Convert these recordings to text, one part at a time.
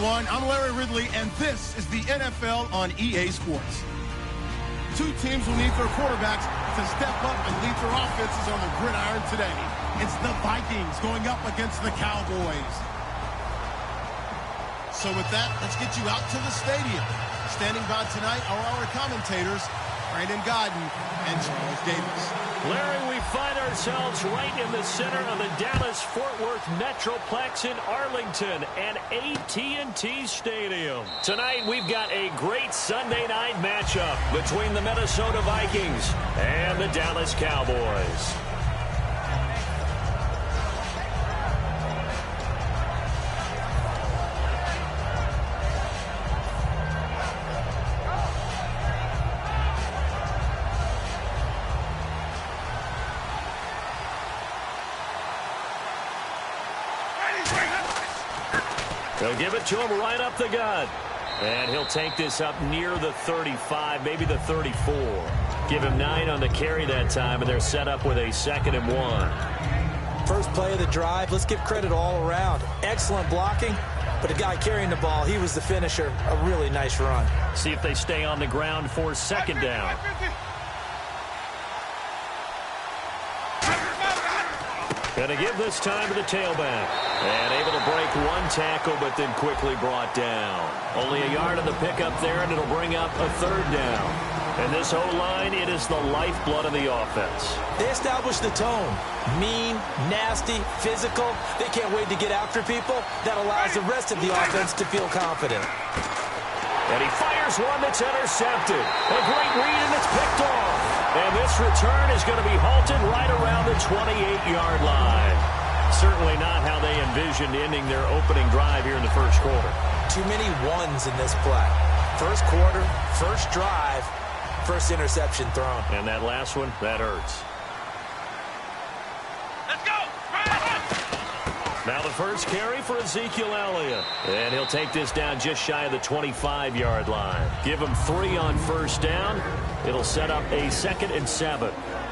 everyone. I'm Larry Ridley, and this is the NFL on EA Sports. Two teams will need their quarterbacks to step up and lead their offenses on the gridiron today. It's the Vikings going up against the Cowboys. So with that, let's get you out to the stadium. Standing by tonight are our commentators, Brandon Godden and Charles Davis. Larry, we find ourselves right in the center of the Dallas-Fort Worth Metroplex in Arlington and AT&T Stadium. Tonight, we've got a great Sunday night matchup between the Minnesota Vikings and the Dallas Cowboys. They'll give it to him right up the gut. And he'll take this up near the 35, maybe the 34. Give him 9 on the carry that time, and they're set up with a 2nd and 1. First play of the drive, let's give credit all around. Excellent blocking, but the guy carrying the ball, he was the finisher. A really nice run. See if they stay on the ground for 2nd down. Going to give this time to the tailback. And able to break one tackle, but then quickly brought down. Only a yard on the pickup there, and it'll bring up a 3rd down. And this O-line, it is the lifeblood of the offense. They establish the tone. Mean, nasty, physical. They can't wait to get after people. That allows the rest of the offense to feel confident. And he fires one that's intercepted. A great read, and it's picked off. And this return is going to be halted right around the 28-yard line. Certainly not how they envisioned ending their opening drive here in the first quarter. Too many ones in this play. First quarter, first drive, first interception thrown. And that last one, that hurts. Let's go! Now the first carry for Ezekiel Elliott. And he'll take this down just shy of the 25-yard line. Give him 3 on first down. It'll set up a 2nd and 7.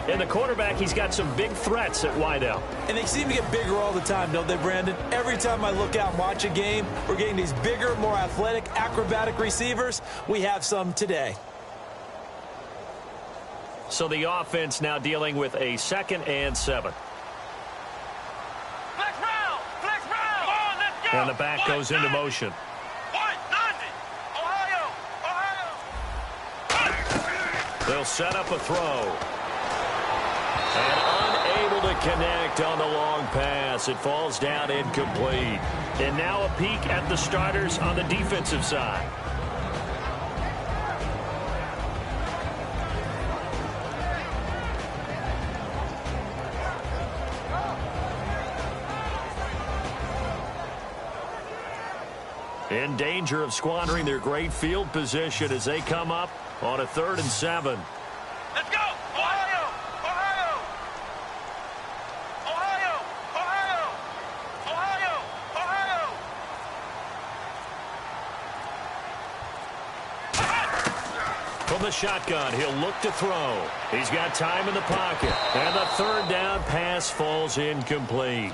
And the quarterback, he's got some big threats at wideout. And they seem to get bigger all the time, don't they, Brandon? Every time I look out and watch a game, we're getting these bigger, more athletic, acrobatic receivers. We have some today. So the offense now dealing with a 2nd and 7. Flex round! Flex round! Come on, let's go! And the back goes into motion. They'll set up a throw. And unable to connect on the long pass. It falls down incomplete. And now a peek at the starters on the defensive side. In danger of squandering their great field position as they come up on a 3rd and 7. Let's go! Ohio! Ohio! Ohio! Ohio! Ohio! Ohio! From the shotgun, he'll look to throw. He's got time in the pocket. And the 3rd down pass falls incomplete.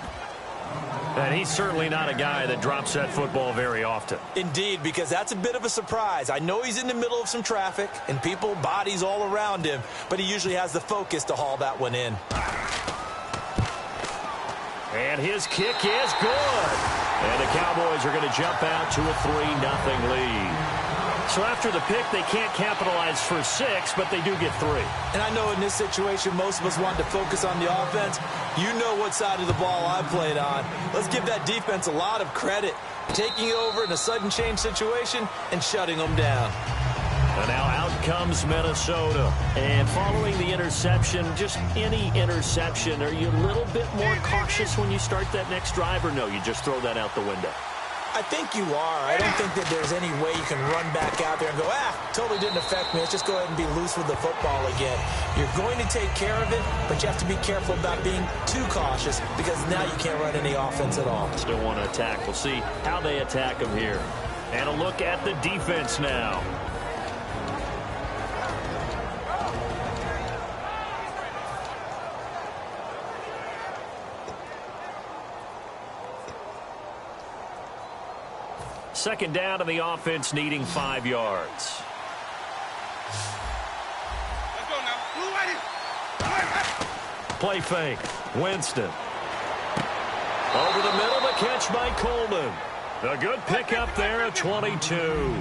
And he's certainly not a guy that drops that football very often. Indeed, because that's a bit of a surprise. I know he's in the middle of some traffic and people, bodies all around him, but he usually has the focus to haul that one in. And his kick is good. And the Cowboys are going to jump out to a 3-0 lead. So after the pick, they can't capitalize for 6, but they do get 3. And I know in this situation, most of us want to focus on the offense. You know what side of the ball I played on. Let's give that defense a lot of credit. Taking over in a sudden change situation and shutting them down. And now out comes Minnesota. And following the interception, just any interception, are you a little bit more cautious when you start that next drive, or no, you just throw that out the window? I think you are. I don't think that there's any way you can run back out there and go, totally didn't affect me. Let's just go ahead and be loose with the football again. You're going to take care of it, but you have to be careful about being too cautious because now you can't run any offense at all. Still want to attack. We'll see how they attack them here. And a look at the defense now. second down and the offense needing 5 yards. Let's go now. Blue ready. Play fake. Winston. Over the middle, the catch by Coleman. A good pickup there at 22.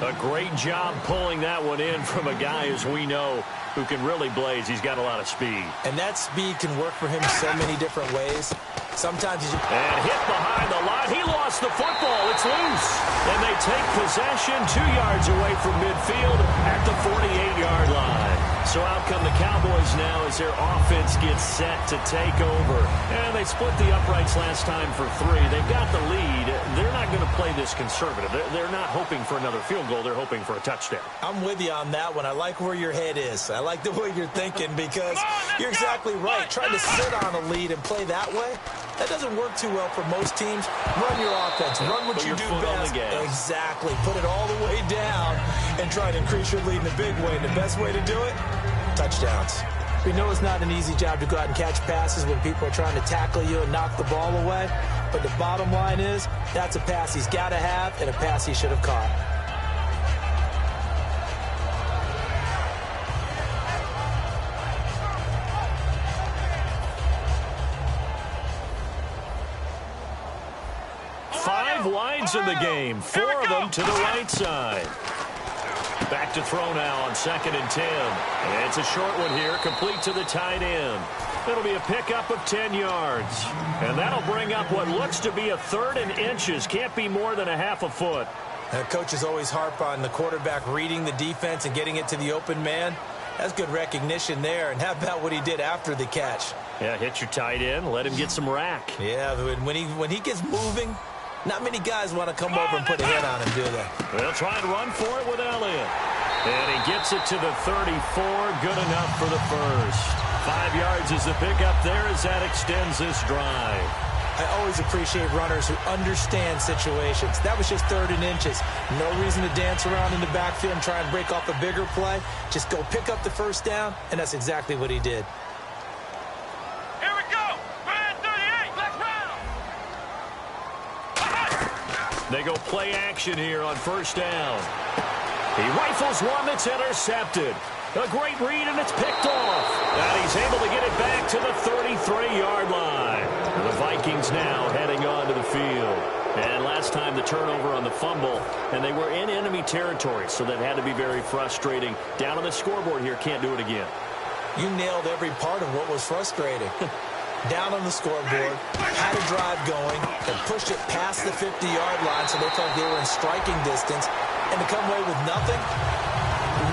A great job pulling that one in from a guy, as we know, who can really blaze. He's got a lot of speed. And that speed can work for him so many different ways. Sometimes he's... And hit behind the line. He lost the football. It's loose. And they take possession 2 yards away from midfield at the 48-yard line. So out come the Cowboys now as their offense gets set to take over. And they split the uprights last time for 3. They've got the lead. They're not going to play this conservative. They're not hoping for another field goal. They're hoping for a touchdown. I'm with you on that one. I like where your head is. I like the way you're thinking because you're exactly right. Trying to sit on a lead and play that way, that doesn't work too well for most teams. Run your offense. Run what you do best. Exactly. Put it all the way down and try to increase your lead in a big way. And the best way to do it, touchdowns. We know it's not an easy job to go out and catch passes when people are trying to tackle you and knock the ball away. But the bottom line is, that's a pass he's got to have and a pass he should have caught. Wides in the game, 4 of them to the right side. Back to throw now on 2nd and 10. And it's a short one here, complete to the tight end. It'll be a pickup of 10 yards. And that'll bring up what looks to be a 3rd and inches. Can't be more than a half a foot. Coaches always harp on the quarterback reading the defense and getting it to the open man. That's good recognition there. And how about what he did after the catch? Yeah, hit your tight end, let him get some rack. Yeah, when he gets moving, not many guys want to come over and put a hit on him, do they? They'll try and run for it with Elliott. And he gets it to the 34. Good enough for the first. 5 yards is the pickup there as that extends this drive. I always appreciate runners who understand situations. That was just 3rd and inches. No reason to dance around in the backfield and try and break off a bigger play. Just go pick up the first down, and that's exactly what he did. Here we go. Man 38. Let's round. They go play action here on 1st down. He rifles one that's intercepted. A great read, and it's picked off. And he's able to get it back to the 33-yard line. The Vikings now heading onto the field. And last time the turnover on the fumble, and they were in enemy territory, so that had to be very frustrating. Down on the scoreboard here, can't do it again. You nailed every part of what was frustrating. Down on the scoreboard, had a drive going, and pushed it past the 50-yard line so they felt they were in striking distance, and to come away with nothing,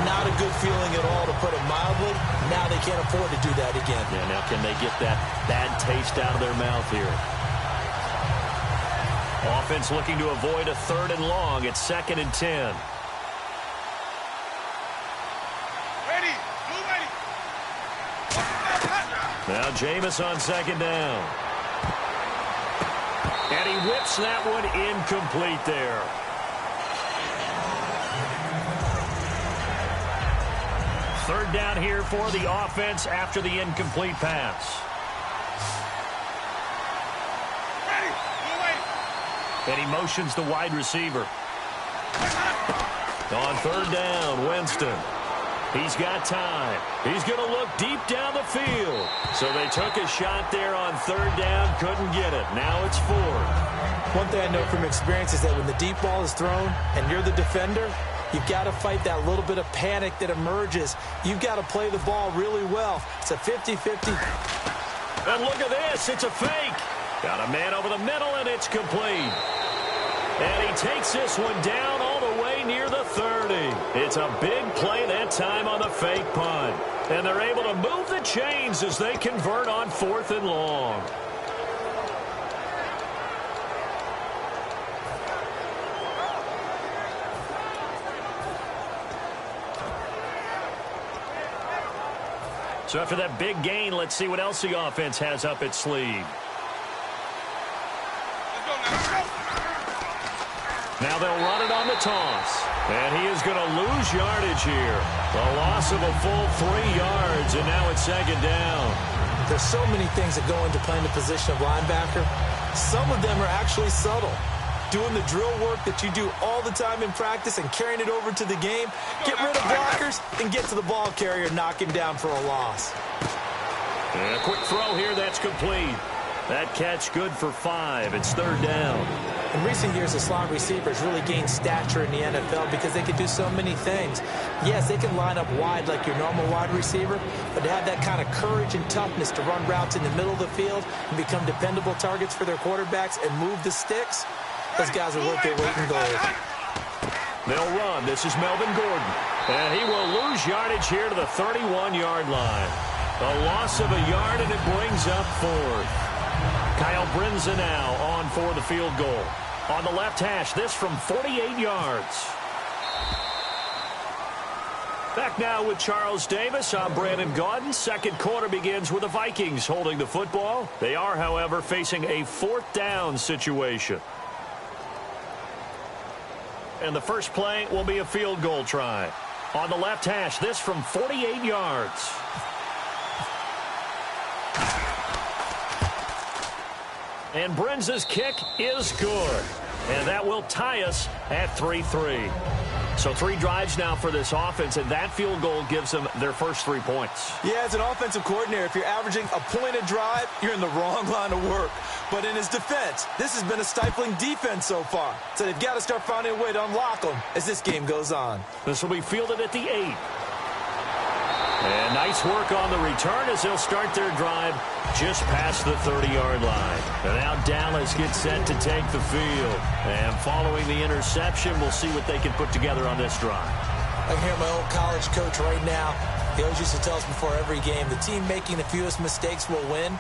not a good feeling at all, to put it mildly. Now they can't afford to do that again. Yeah, now can they get that bad taste out of their mouth here? Offense looking to avoid a 3rd and long. It's 2nd and 10. Ready. Blue ready. Now Jameis on 2nd down. And he whips that one incomplete there. Third down here for the offense after the incomplete pass. Ready. Blue ready. And he motions the wide receiver. On 3rd down, Winston. He's got time. He's going to look deep down the field. So they took a shot there on 3rd down, couldn't get it. Now it's 4th. One thing I know from experience is that when the deep ball is thrown and you're the defender, you've got to fight that little bit of panic that emerges. You've got to play the ball really well. It's a 50-50. And look at this. It's a fake. Got a man over the middle, and it's complete. And he takes this one down all the way near the 30. It's a big play that time on the fake punt. And they're able to move the chains as they convert on 4th and long. So after that big gain, let's see what else the offense has up its sleeve. Now they'll run it on the toss. And he is going to lose yardage here. A loss of a full 3 yards, and now it's 2nd down. There's so many things that go into playing the position of linebacker. Some of them are actually subtle. doing the drill work that you do all the time in practice and carrying it over to the game. Get rid of blockers and get to the ball carrier, knock him down for a loss. And a quick throw here, that's complete. That catch good for 5. It's 3rd down. In recent years, the slot receivers really gained stature in the NFL because they can do so many things. Yes, they can line up wide like your normal wide receiver, but to have that kind of courage and toughness to run routes in the middle of the field and become dependable targets for their quarterbacks and move the sticks, those guys are worth their weight in gold. They'll run. This is Melvin Gordon. And he will lose yardage here to the 31-yard line. A loss of a yard, and it brings up 4th. Kyle Brinza now on for the field goal. On the left hash, this from 48 yards. Back now with Charles Davis. I'm Brandon Gaudin. Second quarter begins with the Vikings holding the football. They are, however, facing a 4th down situation. And the first play will be a field goal try. On the left hash, this from 48 yards. And Brinza's kick is good. And that will tie us at 3-3. So 3 drives now for this offense, and that field goal gives them their first 3 points. Yeah, as an offensive coordinator, if you're averaging a point a drive, you're in the wrong line of work. But in his defense, this has been a stifling defense so far. So they've got to start finding a way to unlock them as this game goes on. This will be fielded at the 8. And nice work on the return as they'll start their drive just past the 30-yard line. And now Dallas gets set to take the field. And following the interception, we'll see what they can put together on this drive. I can hear my old college coach right now. He always used to tell us before every game, the team making the fewest mistakes will win.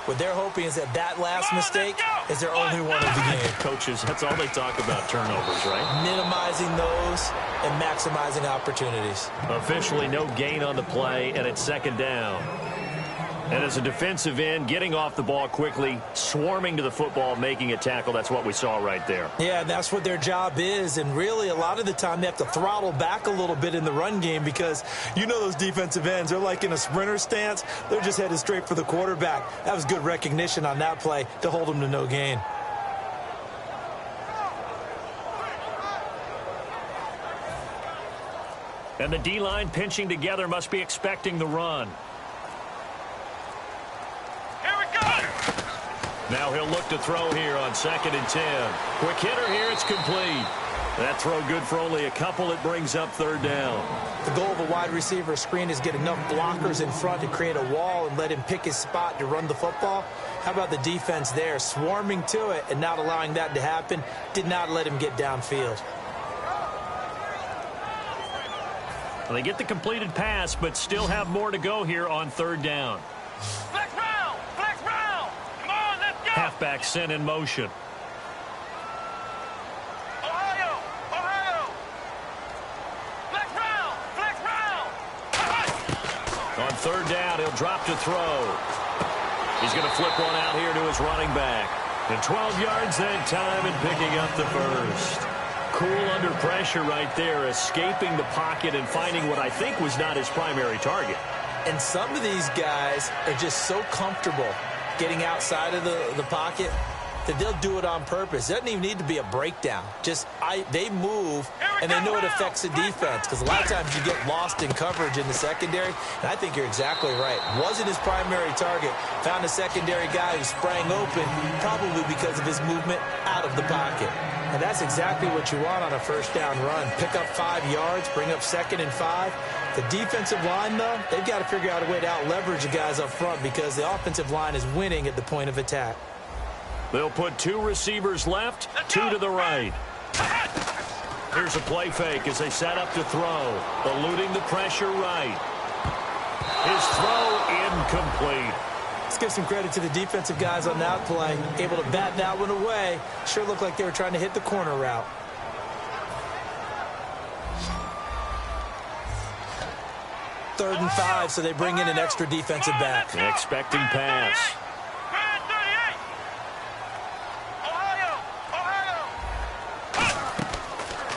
What they're hoping is that last mistake is their only one of the game. Coaches, that's all they talk about, turnovers, right? Minimizing those and maximizing opportunities. Officially no gain on the play, and it's 2nd down. And as a defensive end, getting off the ball quickly, swarming to the football, making a tackle, that's what we saw right there. Yeah, and that's what their job is. And really, a lot of the time, they have to throttle back a little bit in the run game because you know those defensive ends, they're like in a sprinter stance. They're just headed straight for the quarterback. That was good recognition on that play to hold them to no gain. And the D-line pinching together must be expecting the run. Now he'll look to throw here on 2nd and 10. Quick hitter here, it's complete. That throw good for only a couple. It brings up 3rd down. The goal of a wide receiver screen is get enough blockers in front to create a wall and let him pick his spot to run the football. How about the defense there, swarming to it and not allowing that to happen? Did not let him get downfield. Well, they get the completed pass, but still have more to go here on 3rd down. Flex round! Flex round! Come on, let's go! Halfback sent in motion. Ohio! Ohio! Flex round! Flex round! On 3rd down, he'll drop to throw. He's going to flip one out here to his running back. And 12 yards that time and picking up the first. Cool under pressure right there, escaping the pocket and finding what I think was not his primary target. And some of these guys are just so comfortable getting outside of the pocket that they'll do it on purpose. It doesn't even need to be a breakdown. They move, and they know it affects the defense because a lot of times you get lost in coverage in the secondary, and I think you're exactly right. Wasn't his primary target. Found a secondary guy who sprang open, probably because of his movement out of the pocket. And that's exactly what you want on a 1st down run. Pick up 5 yards, bring up 2nd and 5. The defensive line, though, they've got to figure out a way to out-leverage the guys up front because the offensive line is winning at the point of attack. They'll put 2 receivers left, 2 to the right. Here's a play fake as they set up to throw. Eluding the pressure right. His throw incomplete. Let's give some credit to the defensive guys on that play. Able to bat that one away. Sure looked like they were trying to hit the corner route. Third and 5, so they bring in an extra defensive back. Expecting pass.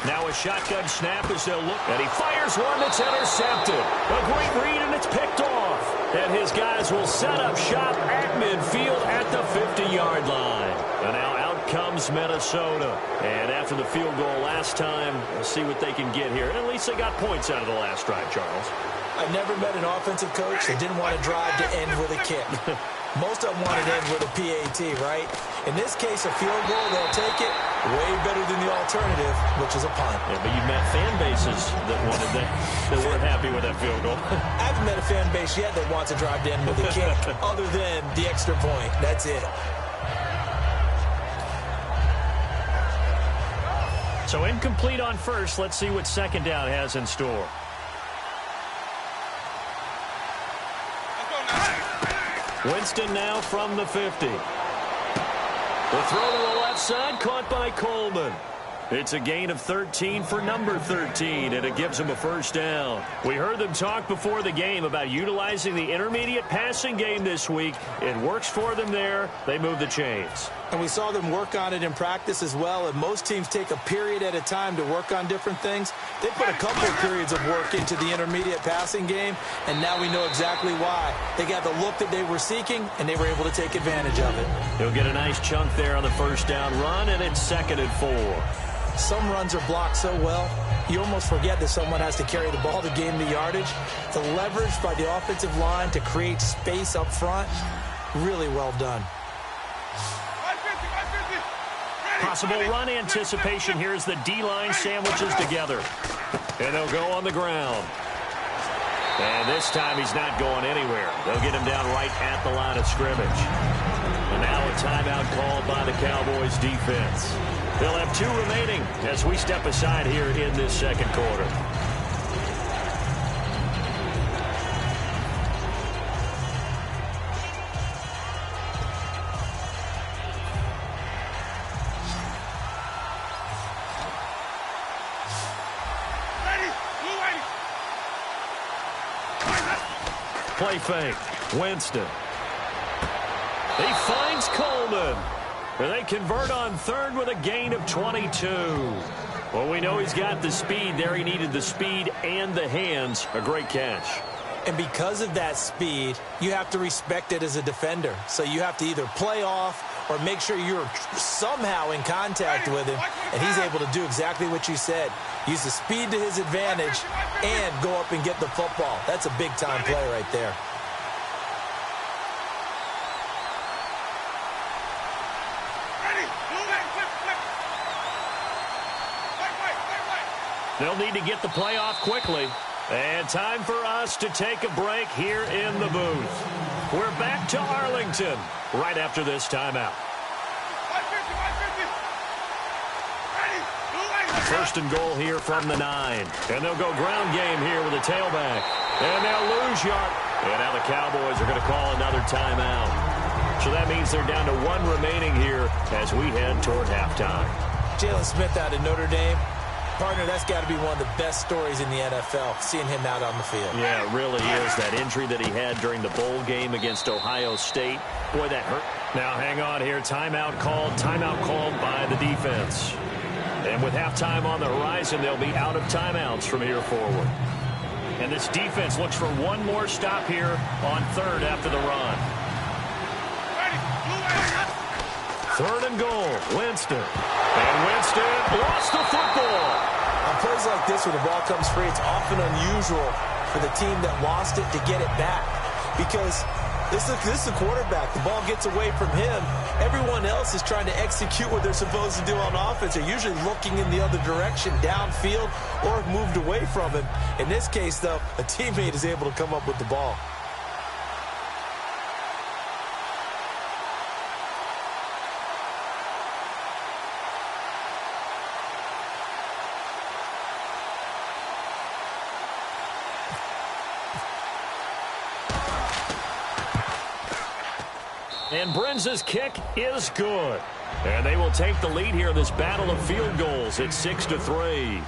Now a shotgun snap as they'll look. And he fires one that's intercepted. A great read, and it's picked off. And his guys will set up shop at midfield at the 50-yard line. And now out comes Minnesota. And after the field goal last time, we'll see what they can get here. At least they got points out of the last drive, Charles. I've never met an offensive coach that didn't want to drive to end with a kick. Most of them want to end with a PAT, right? In this case, a field goal, they'll take it way better than the alternative, which is a punt. Yeah, but you've met fan bases that wanted that weren't happy with that field goal. I haven't met a fan base yet that wants to drive to end with a kick other than the extra point. That's it. So incomplete on first. Let's see what second down has in store. Winston now from the 50. The throw to the left side, caught by Coleman. It's a gain of 13 for number 13, and it gives him a first down. We heard them talk before the game about utilizing the intermediate passing game this week. It works for them there. They move the chains. And we saw them work on it in practice as well, and most teams take a period at a time to work on different things. They put a couple of periods of work into the intermediate passing game, and now we know exactly why. They got the look that they were seeking, and they were able to take advantage of it. He'll get a nice chunk there on the first down run, and it's 2nd and 4. Some runs are blocked so well, you almost forget that someone has to carry the ball to gain the yardage. The leverage by the offensive line to create space up front, really well done. Possible run anticipation here as the D-line sandwiches together. And they'll go on the ground. And this time he's not going anywhere. They'll get him down right at the line of scrimmage. And now a timeout called by the Cowboys defense. They'll have 2 remaining as we step aside here in this second quarter. Play fake. Winston. He finds Coleman. And they convert on 3rd with a gain of 22. Well, we know he's got the speed there. He needed the speed and the hands. A great catch. And because of that speed, you have to respect it as a defender. So you have to either play off or make sure you're somehow in contact with him. And he's able to do exactly what you said. Use the speed to his advantage and go up and get the football. That's a big-time play right there. They'll need to get the play off quickly. And time for us to take a break here in the booth. We're back to Arlington right after this timeout. 1st and goal here from the 9. And they'll go ground game here with a tailback. And they'll lose yard. And now the Cowboys are going to call another timeout. So that means they're down to 1 remaining here as we head toward halftime. Jalen Smith out of Notre Dame. Partner, that's got to be one of the best stories in the NFL, seeing him out on the field. Yeah, it really is. That injury that he had during the bowl game against Ohio State. Boy, that hurt. Now, hang on here. Timeout called by the defense. And with halftime on the horizon, they'll be out of timeouts from here forward. And this defense looks for one more stop here on 3rd after the run. 3rd and goal. Winston. And Winston lost the football. On plays like this where the ball comes free, it's often unusual for the team that lost it to get it back. Because this is the quarterback. The ball gets away from him. Everyone else is trying to execute what they're supposed to do on offense. They're usually looking in the other direction, downfield, or moved away from him. In this case, though, a teammate is able to come up with the ball. And Brenza's kick is good. And they will take the lead here in this battle of field goals at 6-3.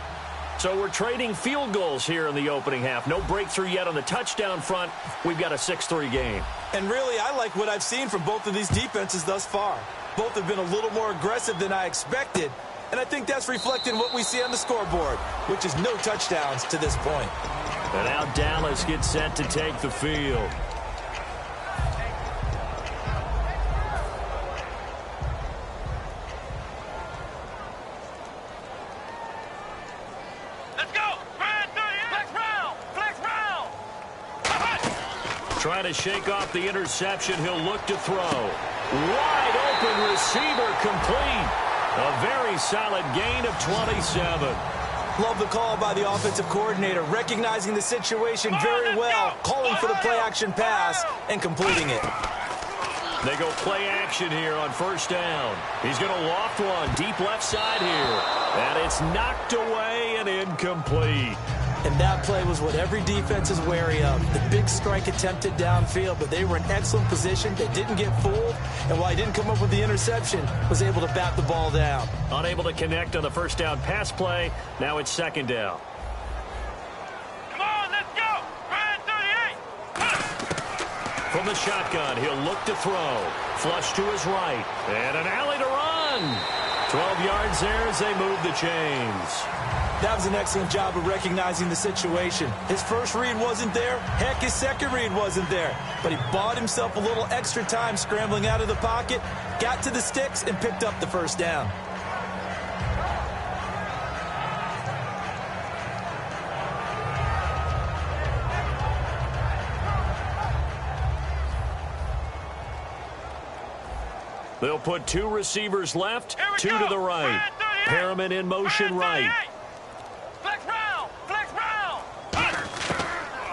So we're trading field goals here in the opening half. No breakthrough yet on the touchdown front. We've got a 6-3 game. And really, I like what I've seen from both of these defenses thus far. Both have been a little more aggressive than I expected. And I think that's reflected in what we see on the scoreboard, which is no touchdowns to this point. And now Dallas gets set to take the field. Let's go. Man 38. Flex round. Flex round. Trying to shake off the interception. He'll look to throw. Wide open receiver complete. A very solid gain of 27. Love the call by the offensive coordinator, recognizing the situation very well, calling for the play-action pass and completing it. They go play action here on first down. He's going to loft one deep left side here. And it's knocked away and incomplete. And that play was what every defense is wary of. The big strike attempted downfield, but they were in excellent position. They didn't get fooled. And while he didn't come up with the interception, was able to bat the ball down. Unable to connect on the first down pass play. Now it's second down. Come on, let's go. Man 38. From the shotgun, he'll look to throw. Flush to his right. And an alley to run. 12 yards there as they move the chains. That was an excellent job of recognizing the situation. His first read wasn't there. Heck, his second read wasn't there. But he bought himself a little extra time scrambling out of the pocket, got to the sticks, and picked up the first down. They'll put two receivers left, two to the right. Perriman in motion right. Flex round. Flex round.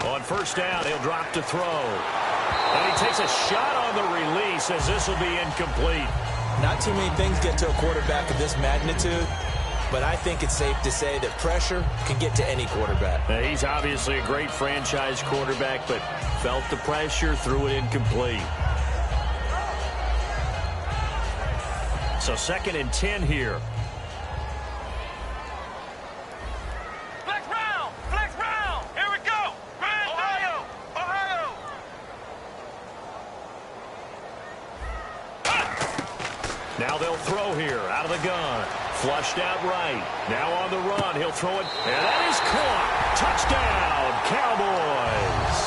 On first down, he'll drop to throw. And he takes a shot on the release as this will be incomplete. Not too many things get to a quarterback of this magnitude, but I think it's safe to say that pressure can get to any quarterback. Now, he's obviously a great franchise quarterback, but felt the pressure, threw it incomplete. So 2nd and 10 here. Flex round. Flex round. Here we go. Man Ohio. Ohio. Now they'll throw here out of the gun. Flushed out right. Now on the run. He'll throw it. And that is caught. Touchdown, Cowboys.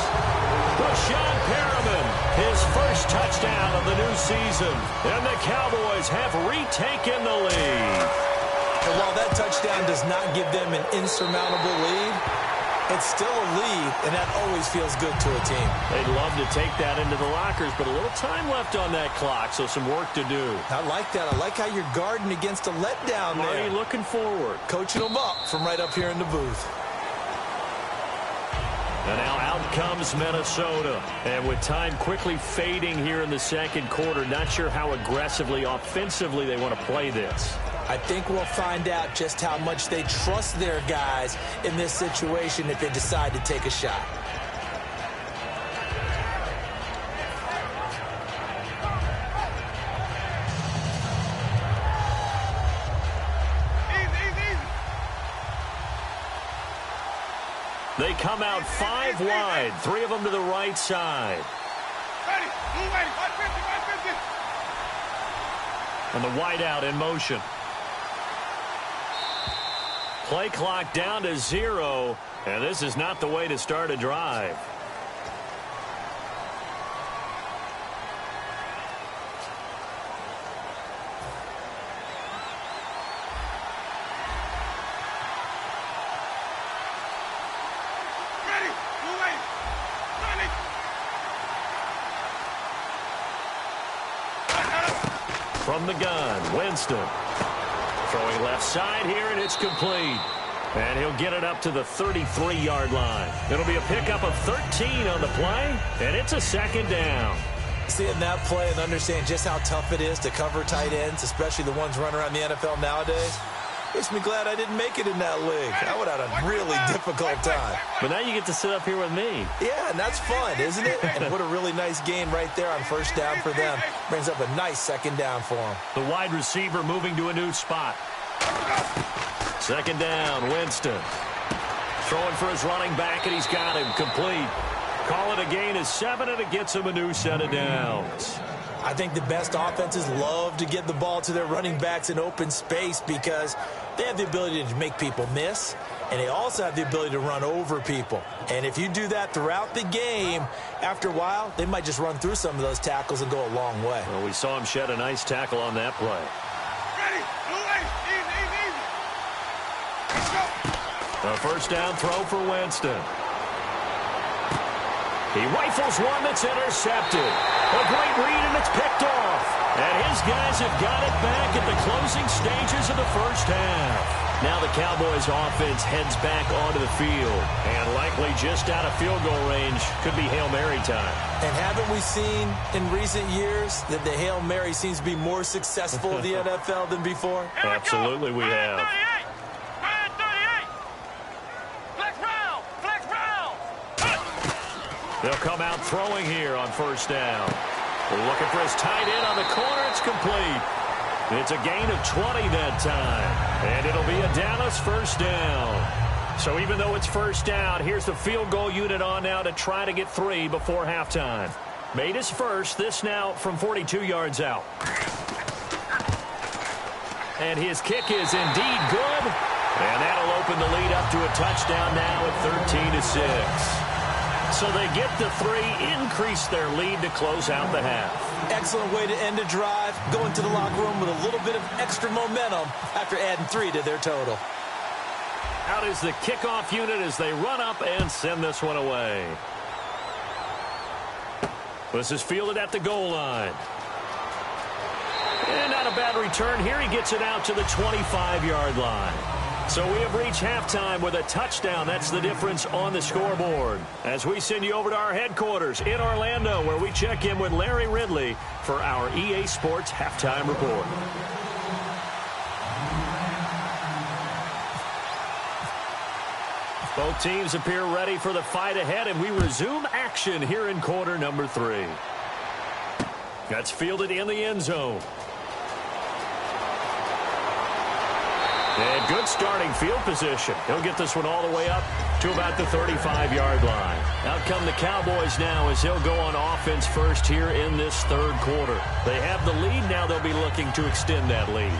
Rashawn Perriman, his first touchdown of the new season. And the Cowboys have retaken the lead. And while that touchdown does not give them an insurmountable lead, it's still a lead, and that always feels good to a team. They'd love to take that into the lockers, but a little time left on that clock, so some work to do. I like that. I like how you're guarding against a letdown there. Marty looking forward. Coaching them up from right up here in the booth. And now out comes Minnesota. And with time quickly fading here in the second quarter, not sure how aggressively, offensively they want to play this. I think we'll find out just how much they trust their guys in this situation if they decide to take a shot. They come out 5 wide, 3 of them to the right side. Ready. Move ready. 150. 150. And the wideout in motion. Play clock down to 0, and this is not the way to start a drive. Ready. Move ready. Ready. From the gun, Winston. Throwing left side here, and it's complete. And he'll get it up to the 33-yard line. It'll be a pickup of 13 on the play, and it's a second down. Seeing that play and understand just how tough it is to cover tight ends, especially the ones running around the NFL nowadays, makes me glad I didn't make it in that league. I would have had a really difficult time. But now you get to sit up here with me. Yeah, and that's fun, isn't it? And what a really nice game right there on first down for them. Brings up a nice second down for them. The wide receiver moving to a new spot. Second down, Winston. Throwing for his running back, and he's got him complete. Call it a gain of 7, and it gets him a new set of downs. I think the best offenses love to get the ball to their running backs in open space because they have the ability to make people miss, and they also have the ability to run over people. And if you do that throughout the game, after a while, they might just run through some of those tackles and go a long way. Well, we saw him shed a nice tackle on that play. Ready. Move ready. Easy. Let's go. A first down throw for Winston. He rifles one that's intercepted. A great read, and it's picked off. And his guys have got it back at the closing stages of the first half. Now the Cowboys offense heads back onto the field. And likely just out of field goal range. Could be Hail Mary time. And haven't we seen in recent years that the Hail Mary seems to be more successful in the NFL than before? Absolutely we have. They'll come out throwing here on first down. We're looking for his tight end on the corner. It's complete. It's a gain of 20 that time. And it'll be a Dallas first down. So even though it's first down, here's the field goal unit on now to try to get 3 before halftime. Made his first. This now from 42 yards out. And his kick is indeed good. And that'll open the lead up to a touchdown now at 13-6. So they get the 3, increase their lead to close out the half. Excellent way to end a drive. Go into the locker room with a little bit of extra momentum after adding 3 to their total. Out is the kickoff unit as they run up and send this one away. This is fielded at the goal line. And not a bad return here. He gets it out to the 25-yard line. So we have reached halftime with a touchdown. That's the difference on the scoreboard. As we send you over to our headquarters in Orlando, where we check in with Larry Ridley for our EA Sports Halftime Report. Both teams appear ready for the fight ahead, and we resume action here in quarter number 3. That's fielded in the end zone. And good starting field position. He'll get this one all the way up to about the 35-yard line. Out come the Cowboys now as he'll go on offense first here in this third quarter. They have the lead. Now they'll be looking to extend that lead.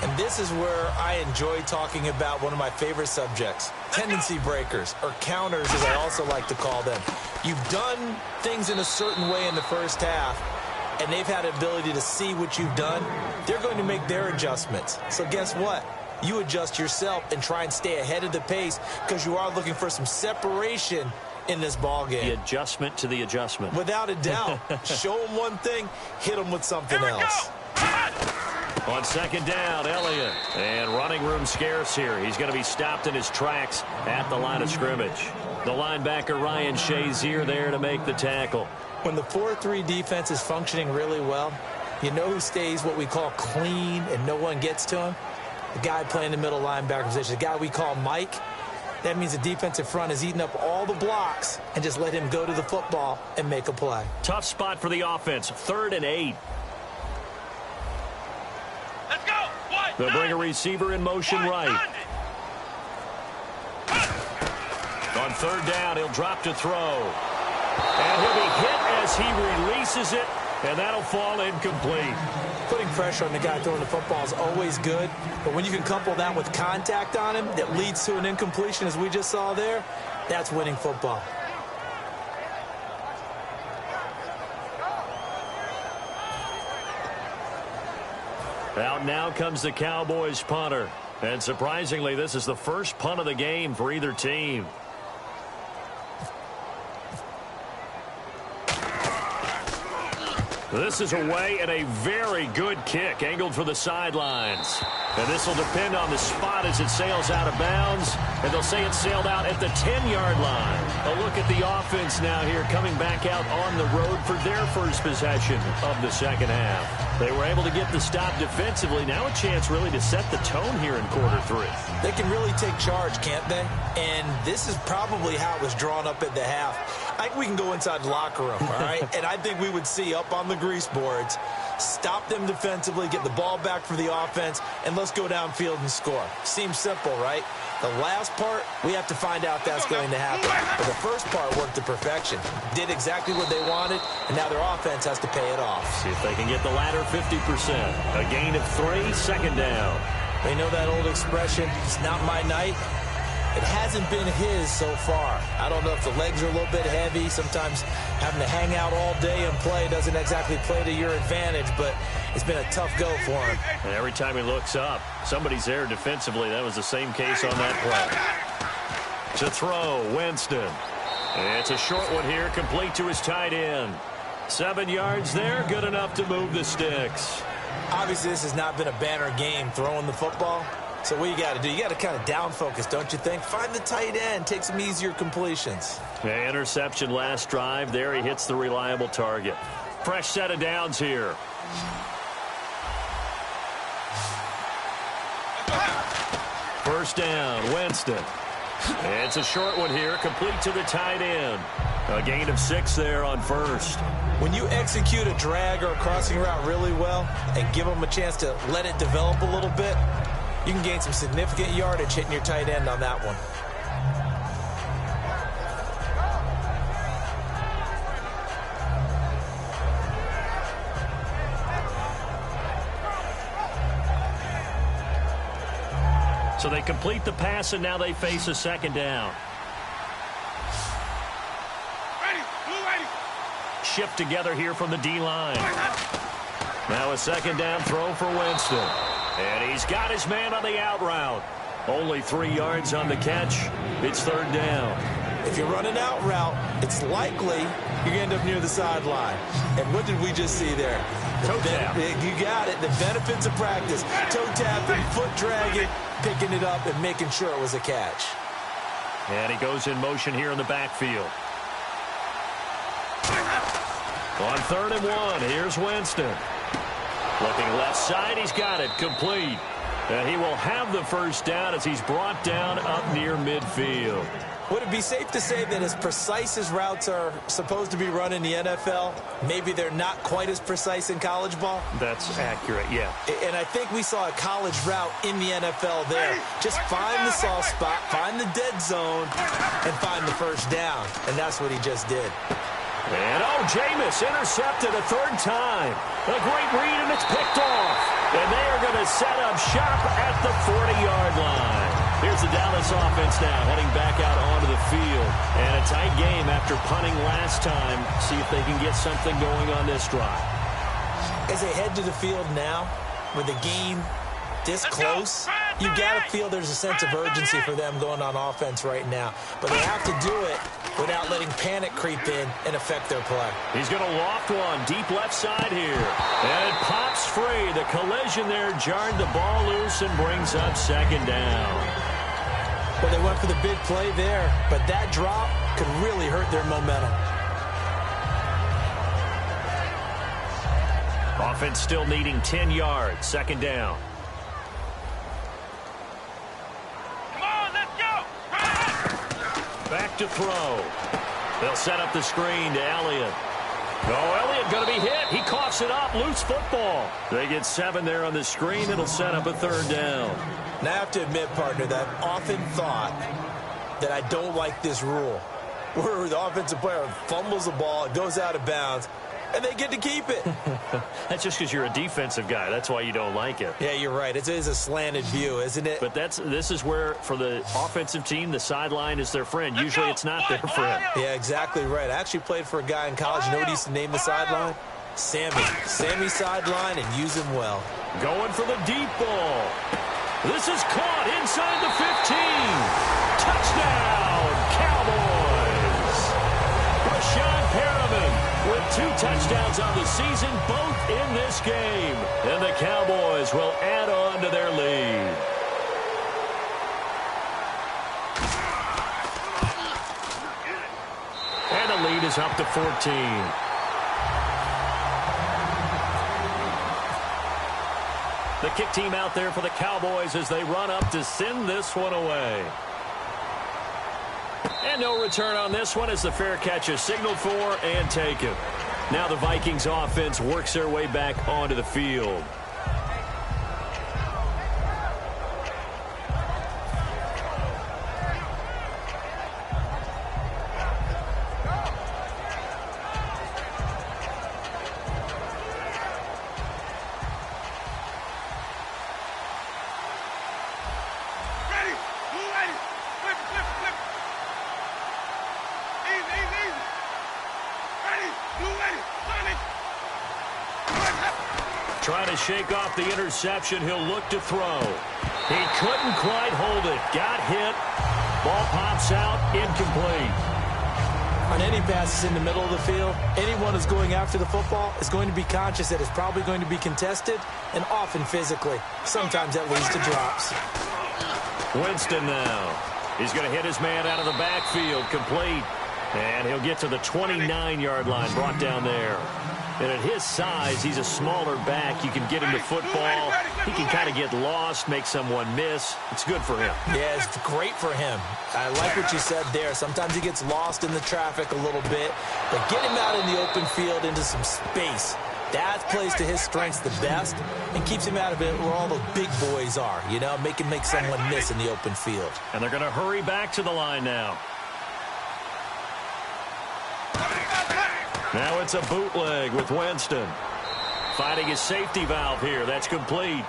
And this is where I enjoy talking about one of my favorite subjects, tendency breakers, or counters as I also like to call them. You've done things in a certain way in the first half, and they've had the ability to see what you've done. They're going to make their adjustments. So guess what? You adjust yourself and try and stay ahead of the pace because you are looking for some separation in this ball game. The adjustment to the adjustment. Without a doubt. Show them one thing, hit them with something else. On second down, Elliott. And running room scarce here. He's going to be stopped in his tracks at the line of scrimmage. The linebacker, Ryan Shazier, there to make the tackle. When the 4-3 defense is functioning really well, you know who stays what we call clean and no one gets to him? The guy playing the middle linebacker position, the guy we call Mike. That means the defensive front is eating up all the blocks and just let him go to the football and make a play. Tough spot for the offense, 3rd and 8. Let's go. They'll bring a receiver in motion right. On 3rd down, he'll drop to throw. And he'll be hit as he releases it, and that'll fall incomplete. Putting pressure on the guy throwing the football is always good, but when you can couple that with contact on him that leads to an incompletion, as we just saw there, that's winning football. Out now comes the Cowboys punter. And surprisingly, this is the first punt of the game for either team. This is away and a very good kick angled for the sidelines. And this will depend on the spot as it sails out of bounds. And they'll say it sailed out at the 10-yard line. A look at the offense now here coming back out on the road for their first possession of the second half. They were able to get the stop defensively. Now a chance really to set the tone here in quarter 3. They can really take charge, can't they? And this is probably how it was drawn up at the half. I think we can go inside the locker room, all right? And I think we would see up on the grease boards, stop them defensively, get the ball back for the offense, and let's go downfield and score. Seems simple, right? The last part, we have to find out that's going to happen. But the first part worked to perfection. Did exactly what they wanted, and now their offense has to pay it off. See if they can get the latter 50%. A gain of 3, 2nd down. They know that old expression, it's not my night. It hasn't been his so far. I don't know if the legs are a little bit heavy. Sometimes having to hang out all day and play doesn't exactly play to your advantage, but it's been a tough go for him. And every time he looks up, somebody's there defensively. That was the same case on that play. To throw, Winston. It's a short one here, complete to his tight end. 7 yards there, good enough to move the sticks. Obviously, this has not been a banner game throwing the football. So what you got to do, you got to kind of down focus, don't you think? Find the tight end, take some easier completions. Interception last drive. There he hits the reliable target. Fresh set of downs here. First down, Winston. It's a short one here, complete to the tight end. A gain of 6 there on first. When you execute a drag or a crossing route really well and give them a chance to let it develop a little bit, you can gain some significant yardage hitting your tight end on that one. So they complete the pass, and now they face a second down. Shift together here from the D-line. Now a second down throw for Winston. And he's got his man on the out route. Only 3 yards on the catch. It's third down. If you run an out route, it's likely you're going to end up near the sideline. And what did we just see there? Toe tap. You got it. The benefits of practice. Toe tapping, foot dragging, picking it up, and making sure it was a catch. And he goes in motion here in the backfield. On 3rd and 1, here's Winston. Looking left side, he's got it, complete. And he will have the first down as he's brought down up near midfield. Would it be safe to say that as precise as routes are supposed to be run in the NFL, maybe they're not quite as precise in college ball? That's accurate, yeah. And I think we saw a college route in the NFL there. Just find the soft spot, find the dead zone, and find the first down. And that's what he just did. And, Jameis intercepted a 3rd time. A great read, and it's picked off. And they are going to set up shop at the 40-yard line. Here's the Dallas offense now, heading back out onto the field. And a tight game after punting last time. See if they can get something going on this drive. As they head to the field now, with the game this close, you got to feel there's a sense of urgency for them going on offense right now. But they have to do it without letting panic creep in and affect their play. He's going to loft one deep left side here. And it pops free. The collision there jarred the ball loose and brings up second down. Well, they went for the big play there, but that drop could really hurt their momentum. Offense still needing 10 yards. Second down. Back to throw. They'll set up the screen to Elliott. Elliott going to be hit. He coughs it up. Loose football. They get 7 there on the screen. It'll set up a 3rd down. Now, I have to admit, partner, that I've often thought that I don't like this rule, where the offensive player fumbles the ball, it goes out of bounds, and they get to keep it. That's just because you're a defensive guy. That's why you don't like it. Yeah, you're right. It is a slanted view, isn't it? But this is where, for the offensive team, the sideline is their friend. Usually it's not their friend. Yeah, exactly right. I actually played for a guy in college. You know what he used to name the sideline? Sammy. Sammy sideline, and use him well. Going for the deep ball. This is caught inside the 15. Touchdown, Cowboys. Rashawn Perriman with 2 touchdowns on the season, both in this game. And the Cowboys will add on to their lead. And the lead is up to 14. The kick team out there for the Cowboys as they run up to send this one away. And no return on this one as the fair catch is signaled for and taken. Now the Vikings offense works their way back onto the field. Trying to shake off the interception. He'll look to throw. He couldn't quite hold it. Got hit. Ball pops out, incomplete. On any passes in the middle of the field, anyone who's going after the football is going to be conscious that it's probably going to be contested, and often physically. Sometimes that leads to drops. Winston now. He's going to hit his man out of the backfield, complete. And he'll get to the 29-yard line, brought down there. And at his size, he's a smaller back. You can get him to football. He can kind of get lost, make someone miss. It's good for him. Yeah, it's great for him. I like what you said there. Sometimes he gets lost in the traffic a little bit. But get him out in the open field into some space. That plays to his strengths the best and keeps him out of it where all the big boys are. You know, make him make someone miss in the open field. And they're going to hurry back to the line now. Now it's a bootleg with Winston. Finding his safety valve here. That's complete.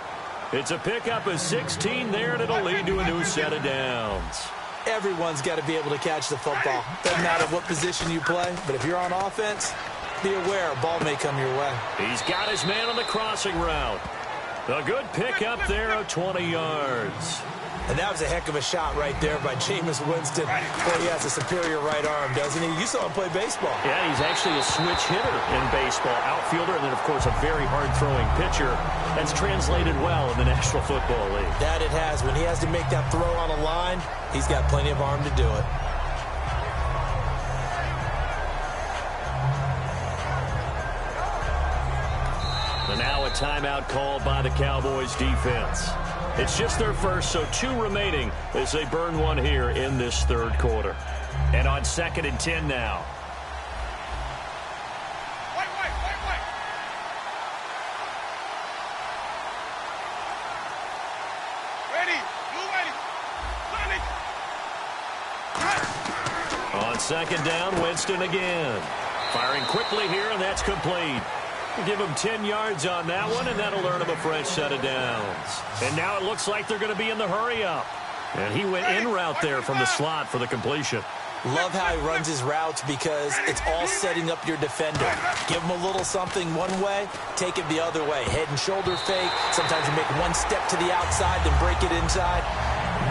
It's a pickup of 16 there, and it'll lead to a new set of downs. Everyone's got to be able to catch the football. Doesn't matter what position you play, but if you're on offense, be aware a ball may come your way. He's got his man on the crossing route. A good pickup there of 20 yards. And that was a heck of a shot right there by Jameis Winston. Boy, he has a superior right arm, doesn't he? You saw him play baseball. Yeah, he's actually a switch hitter in baseball. Outfielder, and then, of course, a very hard-throwing pitcher. That's translated well in the National Football League. That it has. When he has to make that throw on a line, he's got plenty of arm to do it. And now a timeout called by the Cowboys defense. It's just their first, so 2 remaining as they burn one here in this third quarter. And on 2nd and 10 now. Wait. Ready. You ready. On 2nd down, Winston again. Firing quickly here, and that's complete. Give him 10 yards on that one, and that'll earn him a fresh set of downs. And now it looks like they're going to be in the hurry-up. And he went in route there from the slot for the completion. Love how he runs his routes because it's all setting up your defender. Give him a little something one way, take it the other way. Head and shoulder fake. Sometimes you make one step to the outside, then break it inside.